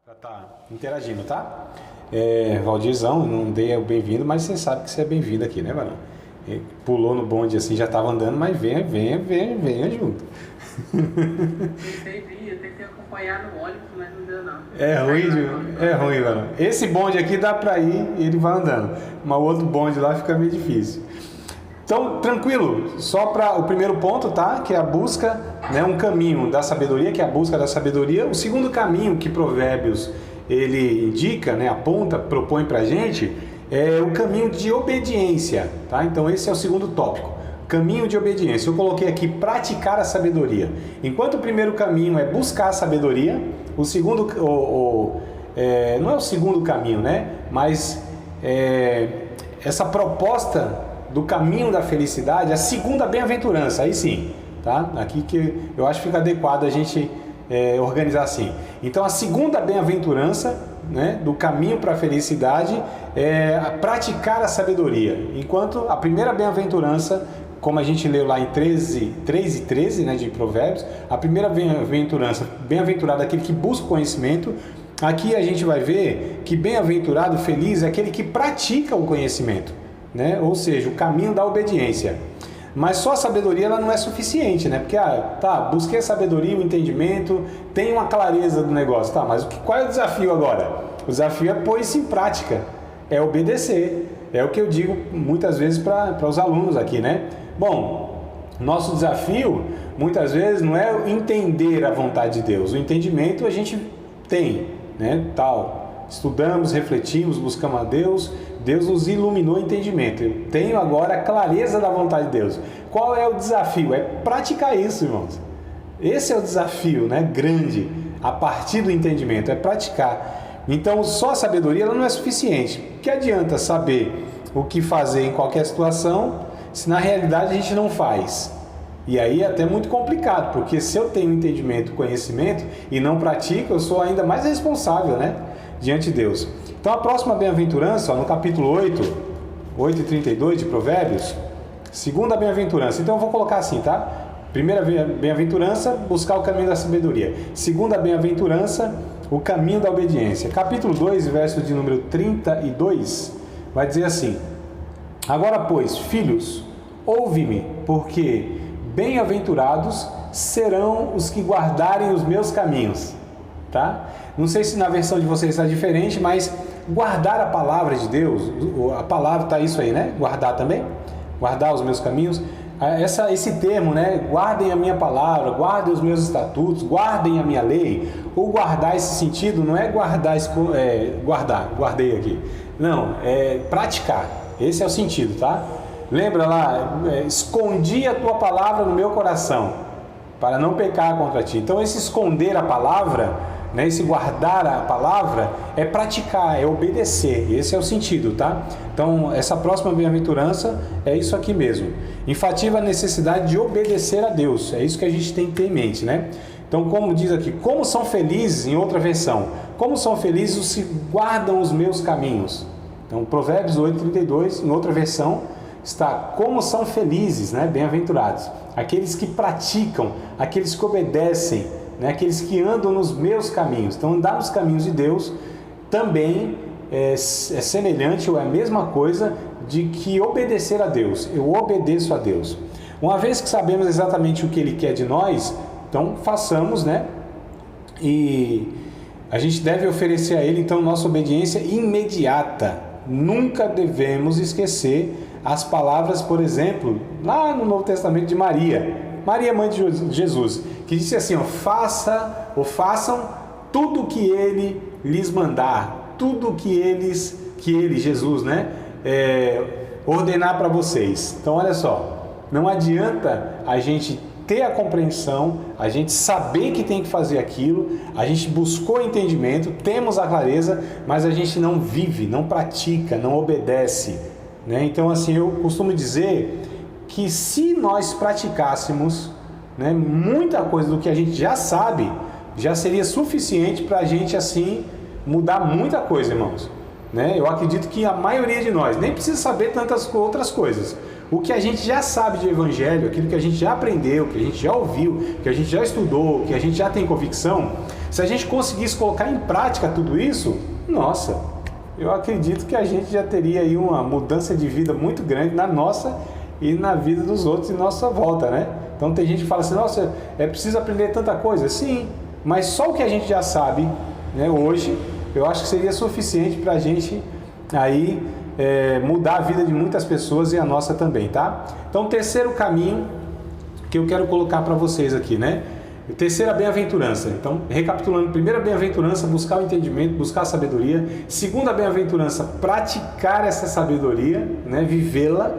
Já tá interagindo, tá? Valdirzão, não dei o bem-vindo, mas você sabe que você é bem-vindo aqui, né, Varão? Ele pulou no bonde assim, já tava andando, mas venha junto. Eu tentei acompanhar no ônibus, mas não deu não. É ruim, Varão. Esse bonde aqui dá pra ir e ele vai andando, mas o outro bonde lá fica meio difícil. Então, tranquilo, só para o primeiro ponto, tá? Que é a busca, né? Um caminho da sabedoria, que é a busca da sabedoria. O segundo caminho que Provérbios ele indica, né? Aponta, propõe para a gente, é o caminho de obediência, tá? Então, esse é o segundo tópico, caminho de obediência. Eu coloquei aqui praticar a sabedoria. Enquanto o primeiro caminho é buscar a sabedoria, o segundo, não é o segundo caminho, né? Mas essa proposta do caminho da felicidade, a segunda bem-aventurança, aí sim, tá? Aqui que eu acho que fica adequado a gente organizar assim. Então, a segunda bem-aventurança, né, do caminho para a felicidade é praticar a sabedoria, enquanto a primeira bem-aventurança, como a gente leu lá em 3:13, né, de Provérbios, a primeira bem-aventurança, bem-aventurado aquele que busca o conhecimento. Aqui a gente vai ver que bem-aventurado, feliz é aquele que pratica o conhecimento, né? Ou seja, o caminho da obediência. Mas só a sabedoria ela não é suficiente, né? Porque, busquei a sabedoria, o entendimento, tenho uma clareza do negócio, tá? Mas qual é o desafio agora? O desafio é pôr isso em prática, é obedecer. É o que eu digo muitas vezes para os alunos aqui, né? Bom, nosso desafio muitas vezes não é entender a vontade de Deus. O entendimento a gente tem, né? Estudamos, refletimos, buscamos a Deus. Deus nos iluminou o entendimento. Eu tenho agora a clareza da vontade de Deus. Qual é o desafio? É praticar isso, irmãos. Esse é o desafio, né? Grande, a partir do entendimento, é praticar. Então, só a sabedoria ela não é suficiente. Que adianta saber o que fazer em qualquer situação, se na realidade a gente não faz? E aí é até muito complicado, porque se eu tenho entendimento, conhecimento e não pratico, eu sou ainda mais responsável, né? Diante de Deus. Então a próxima bem-aventurança, no capítulo 8:32 de Provérbios, segunda bem-aventurança. Então eu vou colocar assim, tá? Primeira bem-aventurança, buscar o caminho da sabedoria. Segunda bem-aventurança, o caminho da obediência. Capítulo 2, verso de número 32, vai dizer assim: Agora, pois, filhos, ouve-me, porque bem-aventurados serão os que guardarem os meus caminhos. Tá? Não sei se na versão de vocês está diferente, mas guardar a palavra de Deus, a palavra está isso aí, né? Guardar também, guardar os meus caminhos. Esse termo, né? Guardem a minha palavra, guardem os meus estatutos, guardem a minha lei. Ou guardar esse sentido não é guardei aqui. Não, é praticar. Esse é o sentido, tá? Lembra lá, escondi a tua palavra no meu coração, para não pecar contra ti. Então esse esconder a palavra, né, esse guardar a palavra é praticar, é obedecer. Esse é o sentido, tá? Então, essa próxima bem-aventurança é isso aqui mesmo. Enfatiza a necessidade de obedecer a Deus. É isso que a gente tem que ter em mente, né? Então, como diz aqui, como são felizes, em outra versão, como são felizes os que guardam os meus caminhos. Então, Provérbios 8:32, em outra versão, está como são felizes, né? Bem-aventurados. Aqueles que praticam, aqueles que obedecem, né? Aqueles que andam nos meus caminhos. Então, andar nos caminhos de Deus também é semelhante ou é a mesma coisa de que obedecer a Deus. Eu obedeço a Deus. Uma vez que sabemos exatamente o que Ele quer de nós, então façamos, né? E a gente deve oferecer a Ele, então, nossa obediência imediata. Nunca devemos esquecer as palavras, por exemplo, lá no Novo Testamento de Maria, mãe de Jesus, que disse assim, façam tudo o que Ele lhes mandar, tudo o que Ele, Jesus, né, ordenar para vocês. Então, olha só, não adianta a gente ter a compreensão, a gente saber que tem que fazer aquilo, a gente buscou entendimento, temos a clareza, mas a gente não vive, não pratica, não obedece, né? Então, assim, eu costumo dizer que se nós praticássemos, né, muita coisa do que a gente já sabe, já seria suficiente para a gente, assim, mudar muita coisa, irmãos. Né? Eu acredito que a maioria de nós nem precisa saber tantas outras coisas. O que a gente já sabe de evangelho, aquilo que a gente já aprendeu, que a gente já ouviu, que a gente já estudou, que a gente já tem convicção, Se a gente conseguisse colocar em prática tudo isso, nossa, eu acredito que a gente já teria aí uma mudança de vida muito grande na nossa e na vida dos outros em nossa volta, né? Então tem gente que fala assim, nossa, é preciso aprender tanta coisa. Sim, mas só o que a gente já sabe, né, hoje, eu acho que seria suficiente para a gente aí mudar a vida de muitas pessoas e a nossa também, tá? Então, terceiro caminho que eu quero colocar para vocês aqui, né? Terceira bem-aventurança. Então, recapitulando, primeira bem-aventurança, buscar o entendimento, buscar a sabedoria. Segunda bem-aventurança, praticar essa sabedoria, né? Vivê-la.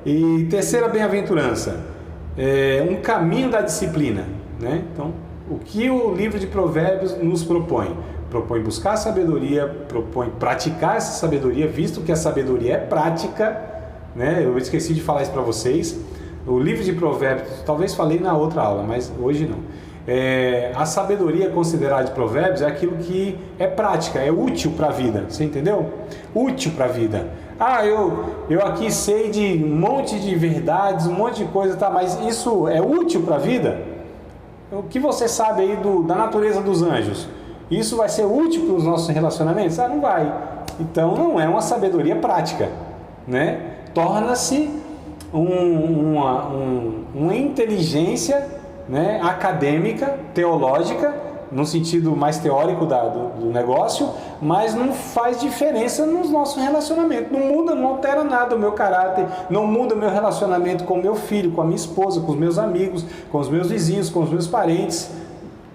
E terceira bem-aventurança, um caminho da disciplina, né? Então, o que o livro de Provérbios nos propõe? Propõe buscar a sabedoria, propõe praticar essa sabedoria, visto que a sabedoria é prática, né? Eu esqueci de falar isso para vocês. O livro de Provérbios, talvez falei na outra aula, mas hoje não. A sabedoria considerada de Provérbios é aquilo que é prática, é útil para a vida, você entendeu? Útil para a vida. Ah, eu aqui sei de um monte de verdades, um monte de coisa, tá? Mas isso é útil para a vida? O que você sabe aí da natureza dos anjos? Isso vai ser útil para os nossos relacionamentos? Ah, não vai. Então não é uma sabedoria prática, né? Torna-se uma inteligência, né, acadêmica, teológica, no sentido mais teórico do negócio, mas não faz diferença nos nossos relacionamentos. Não muda, não altera nada o meu caráter, não muda o meu relacionamento com o meu filho, com a minha esposa, com os meus amigos, com os meus vizinhos, com os meus parentes.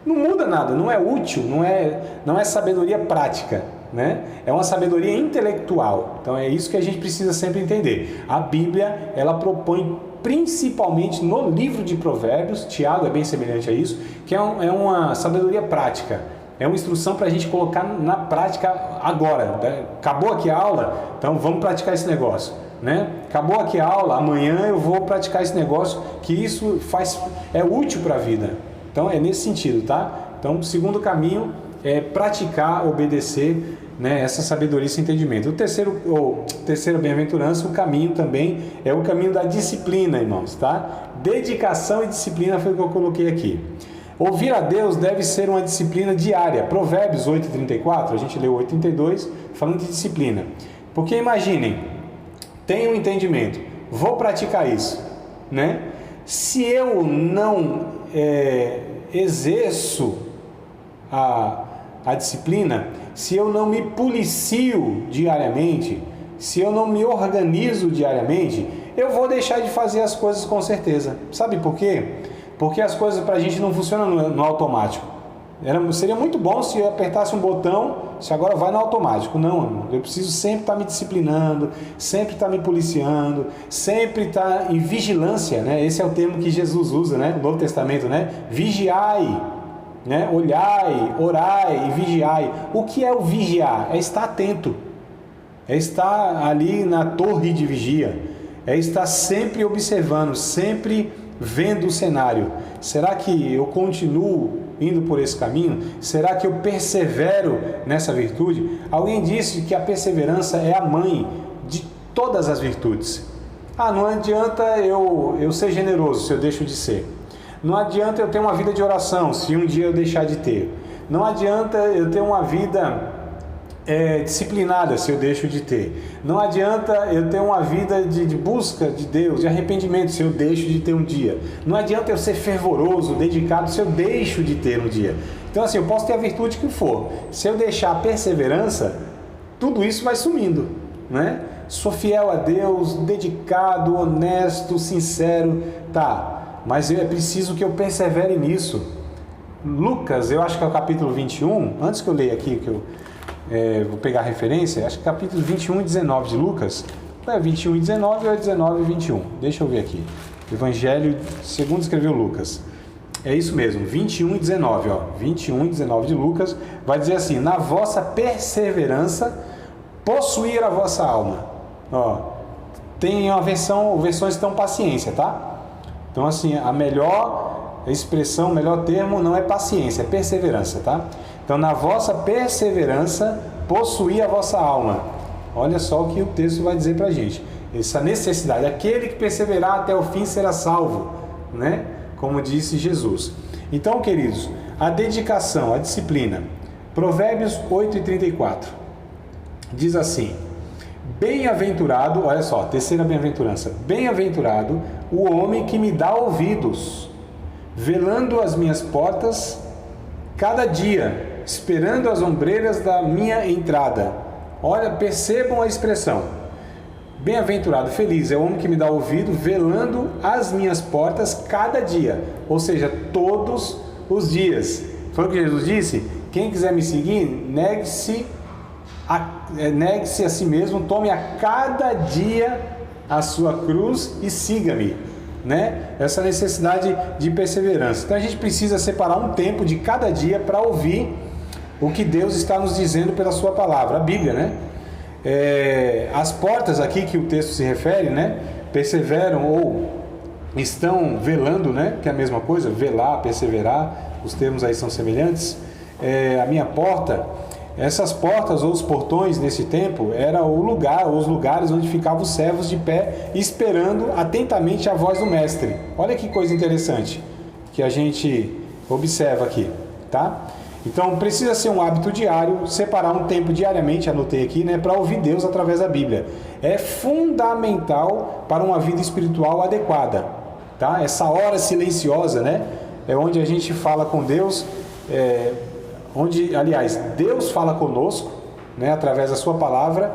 Não muda nada, não é útil, não é sabedoria prática, né? É uma sabedoria intelectual. Então é isso que a gente precisa sempre entender. A Bíblia, ela propõe principalmente no livro de Provérbios, Tiago é bem semelhante a isso, que é uma sabedoria prática. É uma instrução para a gente colocar na prática agora, né? Acabou aqui a aula, então vamos praticar esse negócio, né? Acabou aqui a aula, amanhã eu vou praticar esse negócio, que isso é útil para a vida. Então é nesse sentido, tá? Então o segundo caminho é praticar, obedecer, né, essa sabedoria, esse entendimento. Terceira bem-aventurança, o caminho também é o caminho da disciplina, irmãos, tá? Dedicação e disciplina foi o que eu coloquei aqui. Ouvir a Deus deve ser uma disciplina diária. Provérbios 8:34, a gente leu 8:32, falando de disciplina. Porque imaginem, tenho um entendimento, vou praticar isso, né? Se eu não exerço a disciplina, se eu não me policio diariamente, se eu não me organizo diariamente, eu vou deixar de fazer as coisas com certeza. Sabe por quê? Porque as coisas para a gente não funcionam no automático. Seria muito bom se eu apertasse um botão, se agora vai no automático. Não, eu preciso sempre estar me disciplinando, sempre estar me policiando, sempre estar em vigilância, né? Esse é o termo que Jesus usa, né? No Novo Testamento, né? Vigiai, né? Olhai, orai e vigiai. O que é o vigiar? É estar atento, é estar ali na torre de vigia, é estar sempre observando, sempre vendo o cenário. Será que eu continuo indo por esse caminho? Será que eu persevero nessa virtude? Alguém disse que a perseverança é a mãe de todas as virtudes. Não adianta eu ser generoso se eu deixo de ser. Não adianta eu ter uma vida de oração se um dia eu deixar de ter. Não adianta eu ter uma vida disciplinada se eu deixo de ter. Não adianta eu ter uma vida de busca de Deus, de arrependimento, se eu deixo de ter um dia. Não adianta eu ser fervoroso, dedicado, se eu deixo de ter um dia. Então assim, eu posso ter a virtude que for. Se eu deixar a perseverança, tudo isso vai sumindo, né? Sou fiel a Deus, dedicado, honesto, sincero, tá. Mas é preciso que eu persevere nisso. Lucas, eu acho que é o capítulo 21, antes que eu leia aqui, que eu vou pegar a referência, acho que capítulo 21 e 19 de Lucas, 21 e 19 ou 19 e 21, deixa eu ver aqui, Evangelho segundo escreveu Lucas, é isso mesmo, 21 e 19, 21 e 19 de Lucas, vai dizer assim: na vossa perseverança, possuir a vossa alma. Tem uma versões que estão paciência, tá? Então assim, a melhor expressão, o melhor termo não é paciência, é perseverança, tá? Então, na vossa perseverança, possuir a vossa alma. Olha só o que o texto vai dizer para a gente. Essa necessidade. Aquele que perseverar até o fim será salvo, né? Como disse Jesus. Então, queridos, a dedicação, a disciplina. Provérbios 8:34 diz assim: bem-aventurado, olha só, terceira bem-aventurança, bem-aventurado o homem que me dá ouvidos, velando as minhas portas cada dia, esperando as ombreiras da minha entrada. Olha, percebam a expressão. Bem-aventurado, feliz é o homem que me dá ouvido, velando as minhas portas cada dia, ou seja, todos os dias. Foi o que Jesus disse? Quem quiser me seguir, negue-se a si mesmo, tome a cada dia a sua cruz e siga-me, né? Essa necessidade de perseverança. Então a gente precisa separar um tempo de cada dia para ouvir o que Deus está nos dizendo pela sua palavra, a Bíblia, né? As portas aqui que o texto se refere, né? Perseveram ou estão velando, né? Que é a mesma coisa, velar, perseverar, os termos aí são semelhantes. A minha porta, essas portas ou os portões nesse tempo era o lugar, ou os lugares onde ficavam os servos de pé esperando atentamente a voz do mestre. Olha que coisa interessante que a gente observa aqui, tá? Então precisa ser um hábito diário, separar um tempo diariamente, anotei aqui, né, para ouvir Deus através da Bíblia. É fundamental para uma vida espiritual adequada, tá? Essa hora silenciosa, né, é onde a gente fala com Deus, onde, aliás, Deus fala conosco, né, através da sua palavra,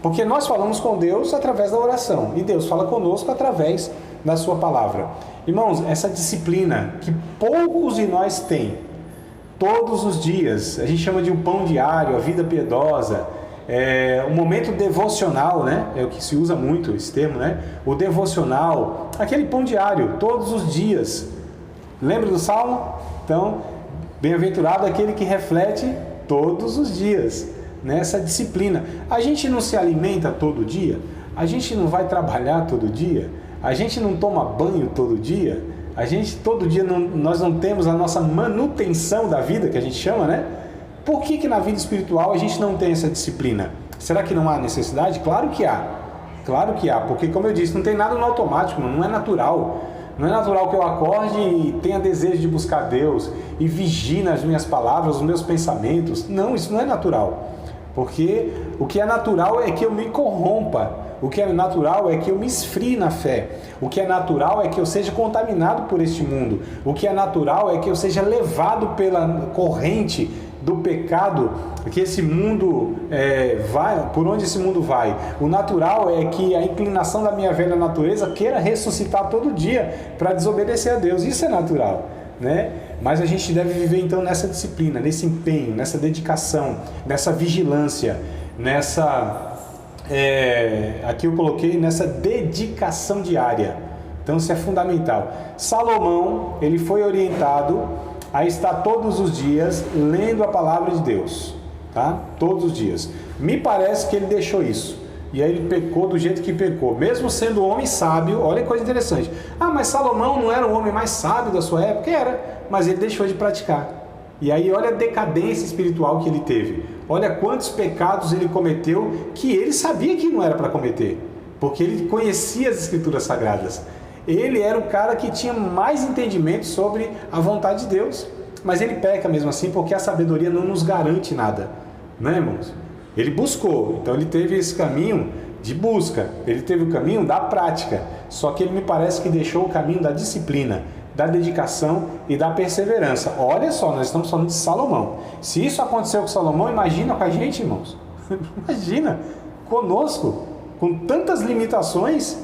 porque nós falamos com Deus através da oração, e Deus fala conosco através da sua palavra. Irmãos, essa disciplina que poucos de nós têm, todos os dias, a gente chama de um pão diário, a vida piedosa, um momento devocional, né? É o que se usa muito esse termo, né? O devocional, aquele pão diário, todos os dias. Lembra do Salmo? Então, bem-aventurado aquele que reflete todos os dias, nessa disciplina. A gente não se alimenta todo dia? A gente não vai trabalhar todo dia? A gente não toma banho todo dia? A gente, todo dia, nós não temos a nossa manutenção da vida, que a gente chama, né? Por que na vida espiritual a gente não tem essa disciplina? Será que não há necessidade? Claro que há. Claro que há, porque, como eu disse, não tem nada no automático, não é natural. Não é natural que eu acorde e tenha desejo de buscar Deus e vigie nas minhas palavras, nos meus pensamentos. Não, isso não é natural. Porque o que é natural é que eu me corrompa. O que é natural é que eu me esfrie na fé. O que é natural é que eu seja contaminado por este mundo. O que é natural é que eu seja levado pela corrente do pecado, que esse mundo vai, por onde esse mundo vai. O natural é que a inclinação da minha velha natureza queira ressuscitar todo dia para desobedecer a Deus. Isso é natural, né? Mas a gente deve viver então nessa disciplina, nesse empenho, nessa dedicação, nessa vigilância, aqui eu coloquei nessa dedicação diária. Então isso é fundamental. Salomão, ele foi orientado a estar todos os dias lendo a palavra de Deus, tá? Todos os dias. Me parece que ele deixou isso. E aí ele pecou do jeito que pecou, mesmo sendo um homem sábio. Olha que coisa interessante. Mas Salomão não era o homem mais sábio da sua época? Era, mas ele deixou de praticar. E aí olha a decadência espiritual que ele teve. Olha quantos pecados ele cometeu que ele sabia que não era para cometer, porque ele conhecia as Escrituras Sagradas. Ele era o cara que tinha mais entendimento sobre a vontade de Deus, mas ele peca mesmo assim, porque a sabedoria não nos garante nada, né, irmãos? Ele buscou, então ele teve esse caminho de busca, ele teve o caminho da prática, só que ele me parece que deixou o caminho da disciplina, da dedicação e da perseverança. Olha só, nós estamos falando de Salomão. Se isso aconteceu com Salomão, imagina com a gente, irmãos. Imagina, conosco, com tantas limitações.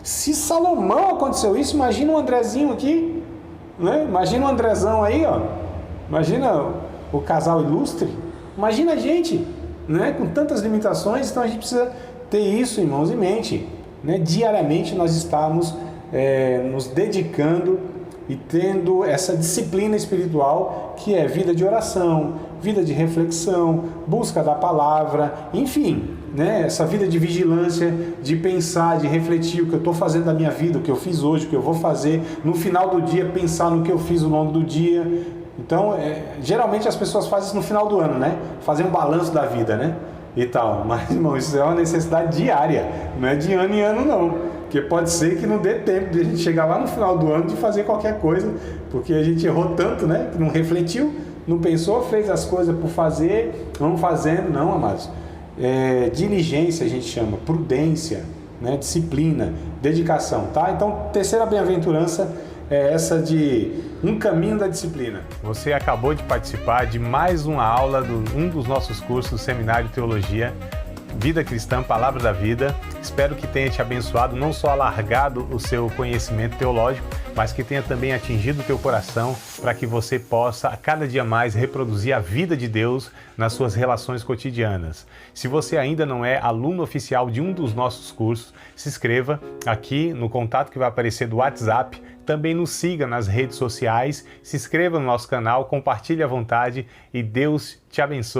Se Salomão aconteceu isso, imagina o Andrezinho aqui, né? Imagina o Andrezão aí, ó. Imagina o casal ilustre. Imagina a gente, né? Com tantas limitações. Então a gente precisa ter isso, irmãos, em mente, né? Diariamente nós estamos nos dedicando e tendo essa disciplina espiritual, que é vida de oração, vida de reflexão, busca da palavra, enfim, né? Essa vida de vigilância, de pensar, de refletir o que eu estou fazendo da minha vida, o que eu fiz hoje, o que eu vou fazer no final do dia, pensar no que eu fiz ao longo do dia. Então, geralmente as pessoas fazem isso no final do ano, né? Fazem um balanço da vida, né? E tal. Mas, irmão, isso é uma necessidade diária, não é de ano em ano, não. Porque pode ser que não dê tempo de a gente chegar lá no final do ano de fazer qualquer coisa, porque a gente errou tanto, né? Que não refletiu, não pensou, fez as coisas por fazer, vamos fazendo. Não, amados. Diligência a gente chama, prudência, né? Disciplina, dedicação, tá? Então, terceira bem-aventurança é essa de um caminho da disciplina. Você acabou de participar de mais uma aula de um dos nossos cursos, Seminário de Teologia, Vida Cristã, Palavra da Vida. Espero que tenha te abençoado, não só alargado o seu conhecimento teológico, mas que tenha também atingido o teu coração para que você possa a cada dia mais reproduzir a vida de Deus nas suas relações cotidianas. Se você ainda não é aluno oficial de um dos nossos cursos, se inscreva aqui no contato que vai aparecer do WhatsApp. Também nos siga nas redes sociais, se inscreva no nosso canal, compartilhe à vontade e Deus te abençoe.